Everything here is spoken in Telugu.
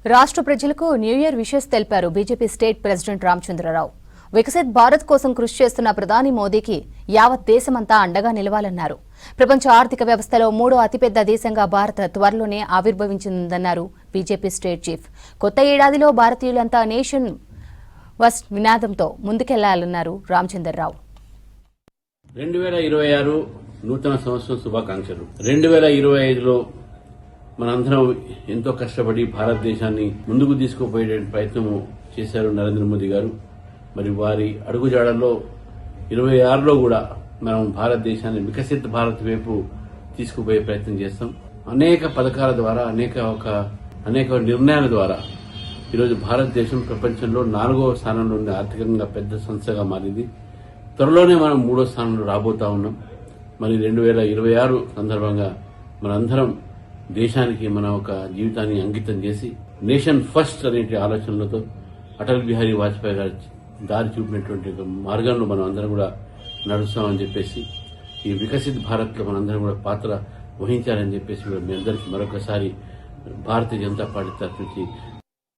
రాష్ట్ర ప్రజలకు న్యూ ఇయర్ విషెస్ తెలిపారు BJP state president Ramachandra Rao. Viksit Bharat కోసం కృషి చేస్తున్న ప్రధాని మోదీకి యావత్ దేశమంతా అండగా నిలవాలన్నారు. ప్రపంచ ఆర్థిక వ్యవస్థలో మూడో అతిపెద్ద దేశంగా భారత్ త్వరలోనే ఆవిర్భవించిందన్నారు బీజేపీ స్టేట్ చీఫ్. కొత్త ఏడాదిలో భారతీయులంతా నేషన్ ఫస్ట్ నినాదంతో ముందుకెళ్లాలన్నారు రామచంద్రరావు. 2026 నూతన సంవత్సరం శుభాకాంక్షలు. 2025లో మనందరం ఎంతో కష్టపడి భారతదేశాన్ని ముందుకు తీసుకుపోయే ప్రయత్నం చేశారు నరేంద్ర మోదీ గారు. మరి వారి అడుగుజాడల్లో 26లో కూడా మనం భారతదేశాన్ని వికసిత్ భారత్ వైపు తీసుకుపోయే ప్రయత్నం చేస్తాం. అనేక పథకాల ద్వారా అనేక నిర్ణయాల ద్వారా ఈరోజు భారతదేశం ప్రపంచంలో 4వ స్థానంలో ఉన్న ఆర్థికంగా పెద్ద సంస్థగా మారింది. త్వరలోనే మనం 3వ స్థానంలో రాబోతా ఉన్నాం. మరి 2026 సందర్భంగా మనందరం దేశానికి మన ఒక జీవితాన్ని అంకితం చేసి నేషన్ ఫస్ట్ అనే ఆలోచనలతో అటల్ బిహారీ వాజ్పేయి గారు దారి చూపినటువంటి మార్గంలో మనం అందరం కూడా నడుస్తామని చెప్పేసి ఈ వికసిత్ భారత్ లో మనందరం కూడా పాత్ర వహించాలని చెప్పేసి మీ అందరికీ మరొకసారి భారతీయ జనతా పార్టీ తరఫు నుంచి